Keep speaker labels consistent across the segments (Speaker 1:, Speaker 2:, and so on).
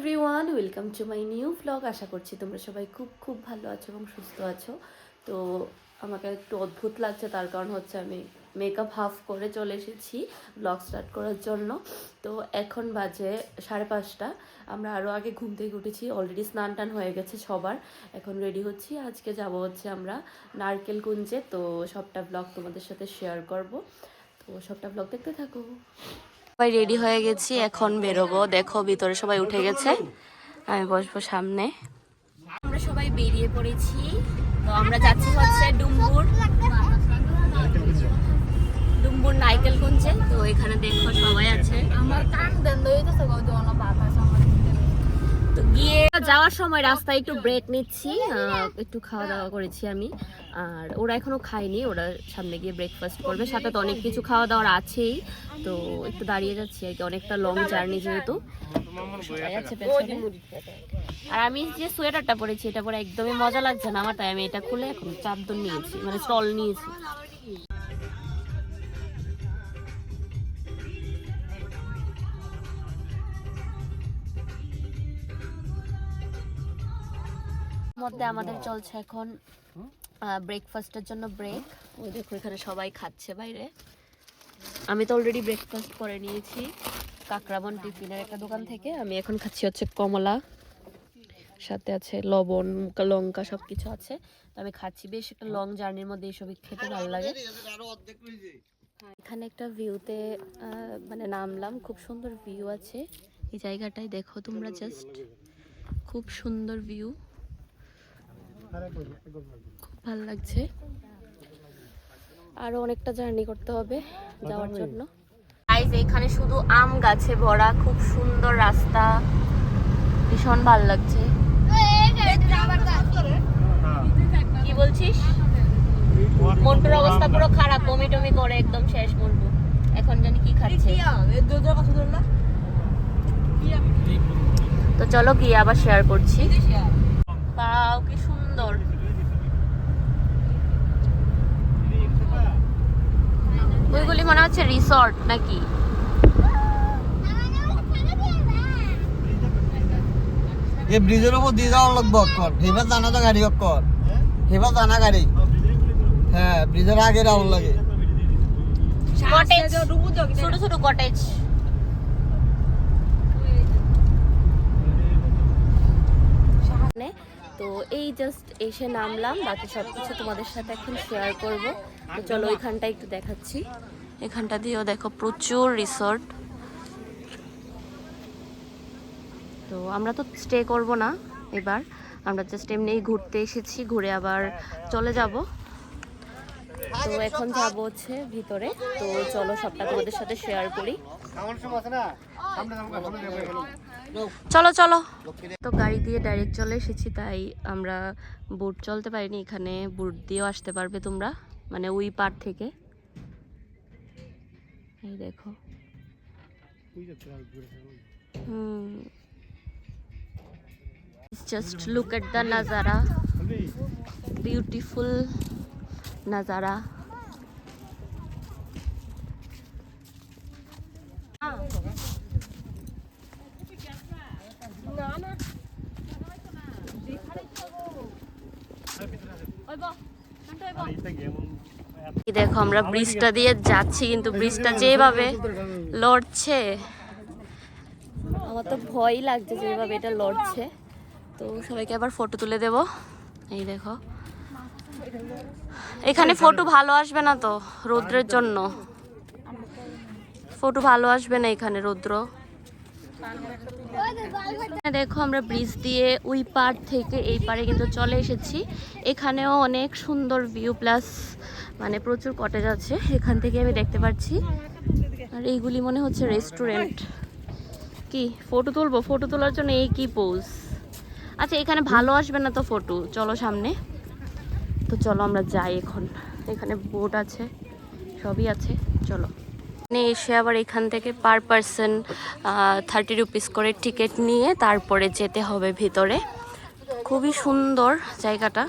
Speaker 1: Everyone welcome to my new blog. আশা করছি তোমরা সবাই খুব খুব ভালো আছো এবং সুস্থ আছো। তো আমাকে একটু অদ্ভুত লাগছে, তার কারণ হচ্ছে আমি মেকআপ হাফ করে চলে এসেছি ব্লগ স্টার্ট করার জন্য। তো এখন বাজে 5:30। আমরা আরও আগে ঘুম থেকে উঠেছি, অলরেডি স্নান টান হয়ে গেছে সবার। এখন রেডি হচ্ছি, আজকে যাব হচ্ছে আমরা নারকেল কুঞ্জে। তো সবটা ব্লগ তোমাদের সাথে শেয়ার করব, তো সবটা ব্লগ দেখতে থাকো। সবাই রেডি হয়ে গেছি, এখন বেরোবো। দেখো ভিতরে সবাই উঠে গেছে, আমি বসবো সামনে। আমরা সবাই বেরিয়ে পড়েছি। তো আমরা যাচ্ছি হচ্ছে ডুম্বুর নারকেল কুঞ্জে। তো এখানে দেখো সবাই আছে। তো গিয়ে যাওয়ার সময় রাস্তায় একটু ব্রেক নিচ্ছি, একটু খাওয়া দাওয়া করেছি আমি। আর ওরা এখনো খায়নি, ওরা সামনে গিয়ে ব্রেকফাস্ট করবে। সাথে তো অনেক কিছু খাওয়া দাওয়ার আছেই, তো একটু দাঁড়িয়ে যাচ্ছি আর কি। অনেকটা লং জার্নি যেহেতু। আর আমি যে সোয়েটারটা পরেছি এটা পরে একদমই মজা লাগছে না আমার, তাই আমি এটা খুলে এখন চাদর নিয়েছি, মানে স্টল নিয়েছি। মধ্যে আমাদের চলছে এখন ব্রেকফাস্টের জন্য ব্রেক। ওই দেখো এখানে সবাই খাচ্ছে বাইরে। আমি তো অলরেডি ব্রেকফাস্ট করে নিয়েছি কাকরাবন টিফিনের একটা দোকান থেকে। আমি এখন খাচ্ছি হচ্ছে কমলা, সাথে আছে লবণ, লঙ্কা, সব কিছু আছে। তো আমি খাচ্ছি, বেশ একটা লং জার্নির মধ্যে এইসব খেতে ভালো লাগে। এখানে একটা ভিউতে মানে নামলাম, খুব সুন্দর ভিউ আছে এই জায়গাটায়। দেখো তোমরা জাস্ট, খুব সুন্দর ভিউ, খুব ভালো লাগছে। আরো অনেকটা জার্নি করতে হবে যাওয়ার জন্য। গাইস এখানে শুধু আম গাছে ভরা, খুব সুন্দর রাস্তা, ভীষণ ভালো লাগছে। কি বলছিস? মন্টুর অবস্থা পুরো খারাপ, বমি টমি করে একদম শেষ মন্টু। এখন জানি কি খাচ্ছে। তো চলো গিয়ে আবার শেয়ার করছি। পাও কি সুন্দর। ওইগুলি মনে হচ্ছে রিসর্ট নাকি।
Speaker 2: এই ব্রিজের উপর দিয়ে যাওয়ার লাগবে অক্ষর, হেবার জানা তো গাড়ি অক্ষর, হেবার জানা গাড়ি। হ্যাঁ ব্রিজের আগে রাউন্ড লাগে।
Speaker 1: ছোট ছোট কটেজ। তো এই জাস্ট এসে নামলাম, বাকি সবকিছু তোমাদের সাথে এখন শেয়ার করব। তো চলো ওইখানটা একটু দেখাচ্ছি। এখানটা দিয়েও দেখো প্রচুর রিসর্ট। তো আমরা তো স্টে করব না এবার, আমরা জাস্ট এমনি ঘুরতে এসেছি, ঘুরে আবার চলে যাব। তো এখন যাব হচ্ছে ভিতরে। তো চলো সবটা তোমাদের সাথে শেয়ার করি। চলো চলো। তো গাড়ি দিয়ে ডাইরেক্ট চলে এসেছি, তাই আমরা বোট চলতে পারিনি। এখানে বোট দিয়েও আসতে পারবে তোমরা, মানে ওই পার থেকে। এই দেখো, just look at the nazara, beautiful nazara. দেখো আমরা ব্রিজটা দিয়ে যাচ্ছি, কিন্তু ব্রিজটা যেভাবে লড়ছে, আমার তো ভয় লাগছে যেভাবে এটা লড়ছে। তো সবাইকে আবার ফটো তুলে দেব। এই দেখো, এখানে ফটো ভালো আসবে না তো রৌদ্রের জন্য, ফটো ভালো আসবে না এখানে রৌদ্র। দেখো আমরা ব্রিজ দিয়ে ওই পার থেকে এই পারে কিন্তু চলে এসেছি। এখানেও অনেক সুন্দর ভিউ, প্লাস মানে প্রচুর কটেজ আছে এখান থেকে আমি দেখতে পাচ্ছি। আর এইগুলি মনে হচ্ছে রেস্টুরেন্ট। কি ফটো তুলবো? ফটো তোলার জন্য এই কি পোজ। আচ্ছা এখানে ভালো আসবে না তো ফটো, চলো সামনে। তো চলো আমরা যাই এখন। এখানে বোট আছে, সবই আছে, চলো। এসে আবার এখান থেকে পার পারসন 30 রুপিস করে টিকিট নিয়ে তারপরে যেতে হবে ভিতরে। খুবই সুন্দর জায়গাটা,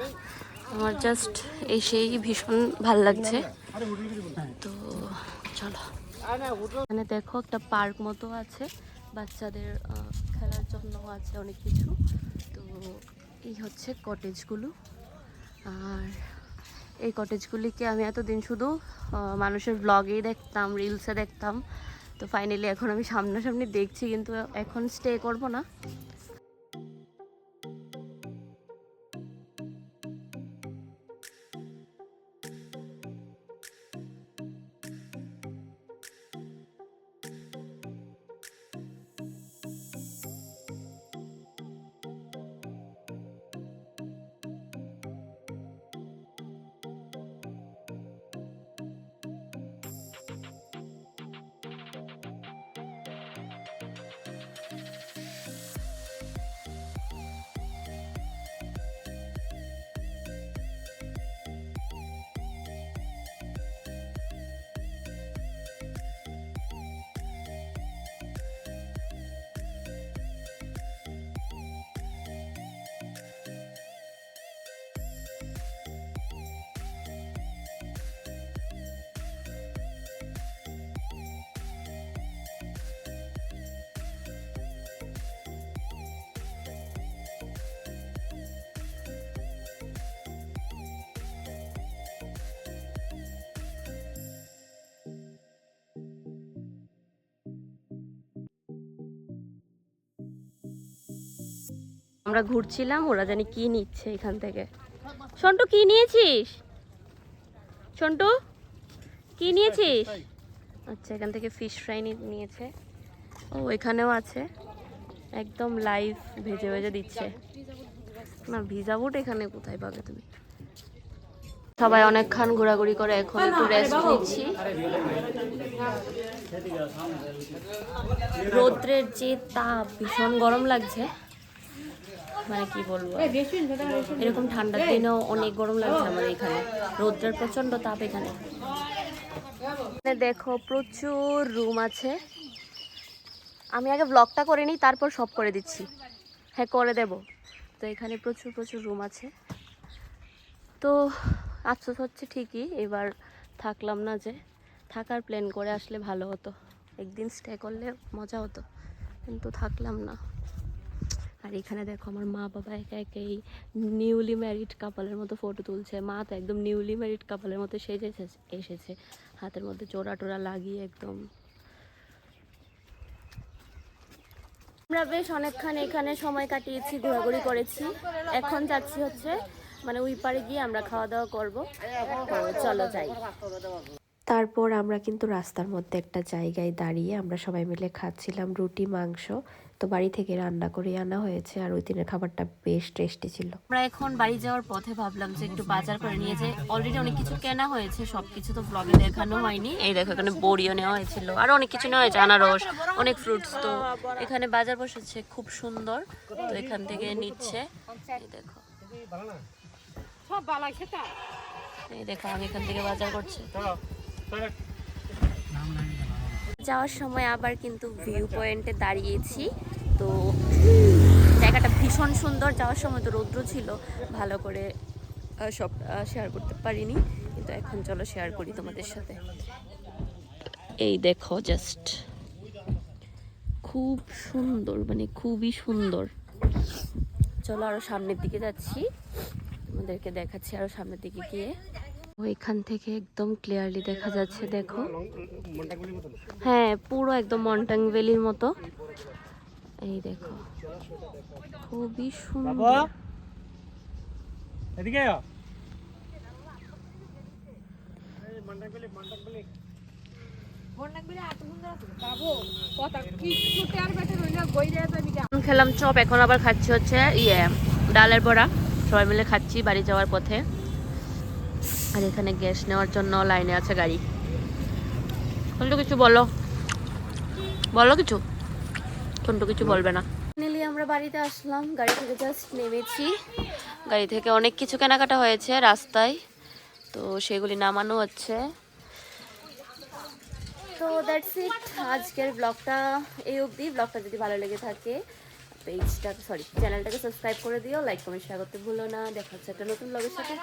Speaker 1: আমার জাস্ট এসেই ভীষণ ভাল লাগছে। তো চলো, এখানে দেখো একটা পার্ক মতো আছে বাচ্চাদের খেলার জন্য আছে অনেক কিছু। তো এই হচ্ছে কটেজগুলো। আর এই কটেজগুলিকে আমি এতদিন শুধু মানুষের ব্লগেই দেখতাম, রিলসে দেখতাম। তো ফাইনালি এখন আমি সামনাসামনি দেখছি, কিন্তু এখন স্টে করব না। আমরা ঘুরছিলাম, ওরা জানি কি নিচ্ছে এখান থেকে। সন্টু কি নিয়েছিস? সন্টু কি নিয়েছিস? আচ্ছা, এখান থেকে ফিশ ফ্রাই নিয়েছে। ও এখানেও আছে, একদম লাইভ ভেজে ভেজে দিচ্ছে। না, ভিজা বুট এখানে কোথায় পাবে তুমি? সবাই অনেকক্ষণ ঘোরাঘুরি করে এখন একটু রেস্ট নিচ্ছি। রৌদ্রের যে তাপ, ভীষণ গরম লাগছে, মানে কি বলবো, এরকম ঠান্ডার দিনেও অনেক গরম লাগছে আমাদের এখানে। রৌদ্রের প্রচন্ড তাপ এখানে। দেখো প্রচুর রুম আছে। আমি আগে ব্লগটা করে নিই, তারপর সব করে দিচ্ছি। হ্যাঁ, করে দেব। তো এখানে প্রচুর প্রচুর রুম আছে। তো আফসোস হচ্ছে ঠিকই, এবার থাকলাম না, যে থাকার প্ল্যান করে আসলে ভালো হতো, একদিন স্টে করলে মজা হতো, কিন্তু থাকলাম না। আর এখানে দেখো আমার মা বাবা একে একে এই নিউলি ম্যারিড কাপলের মতো ফটো তুলছে। মা তো একদম নিউলি ম্যারিড কাপলের মতো সেজে এসেছে, হাতের মধ্যে চোরা টোরা লাগিয়ে একদম। আমরা বেশ অনেকক্ষণ এখানে সময় কাটিয়েছি, ঘোরাঘুরি করেছি। এখন যাচ্ছি হচ্ছে মানে ওই পারে গিয়ে আমরা খাওয়া দাওয়া করবো। চলো যাই।
Speaker 3: তারপর আমরা কিন্তু রাস্তার মধ্যে একটা জায়গায় দাঁড়িয়ে আমরা সবাই মিলে খাচ্ছিলাম রুটি মাংস। তো বাড়ি থেকে রান্না করে আনা হয়েছে, আর ওই দিনের খাবারটা বেশ টেস্টি ছিল।
Speaker 1: আমরা এখন বাড়ি যাওয়ার পথে ভাবলাম যে একটু বাজার করে নিয়ে যাই। অলরেডি অনেক কিছু কেনা হয়েছে, সবকিছু তো ব্লগে দেখানো হয়নি। এই দেখো এখানে বড়িও নেওয়া হয়েছিল, আর অনেক কিছু নেওয়া হয়েছে, আনারস, অনেক ফ্রুটস। তো এখানে বাজার বসেছে খুব সুন্দর, তো এখান থেকে নিচ্ছে। এই দেখো, এই দেখো আমি এখান থেকে বাজার করছি। যাওয়ার সময় আবার কিন্তু ভিউ পয়েন্টে দাঁড়িয়েছি। তো জায়গাটা ভীষণ সুন্দর। যাওয়ার সময় তো রৌদ্র ছিল, ভালো করে সব শেয়ার করতে পারিনি, কিন্তু এখন চলো শেয়ার করি তোমাদের সাথে। এই দেখো জাস্ট খুব সুন্দর, মানে খুবই সুন্দর। চলো আরো সামনের দিকে যাচ্ছি, তোমাদেরকে দেখাচ্ছি আরো সামনের দিকে গিয়ে। এখান থেকে একদম ক্লিয়ারলি দেখা যাচ্ছে, দেখো। হ্যাঁ, পুরো একদম মন্টাং ভ্যালির মতো। এই দেখো খুবই সুন্দর। খেলাম চপ, এখন আবার খাচ্ছি হচ্ছে ডালের বড়া। সবাই মিলে খাচ্ছি বাড়ি যাওয়ার পথে। আর এখানে গ্যাস নেওয়ার জন্য লাইনে আছে গাড়ি। কিন্তু কিছু বলো, বলো কিছু। কিন্তু কিছু বলবে না। ফাইনালি আমরা বাড়িতে আসলাম, গাড়ি থেকে জাস্ট নেমেছি। গাড়ি থেকে অনেক কিছু কেনাকাটা হয়েছে রাস্তায়, তো সেগুলি নামানো হচ্ছে। তো দ্যাটস ইট, আজকের ব্লগটা এই অবধি। ব্লগটা যদি ভালো লেগে থাকে চ্যানেলটাকে সাবস্ক্রাইব করে দিও, লাইক কমেন্ট শেয়ার করতে ভুলো না। দেখা হচ্ছে একটা নতুন ব্লগের সাথে।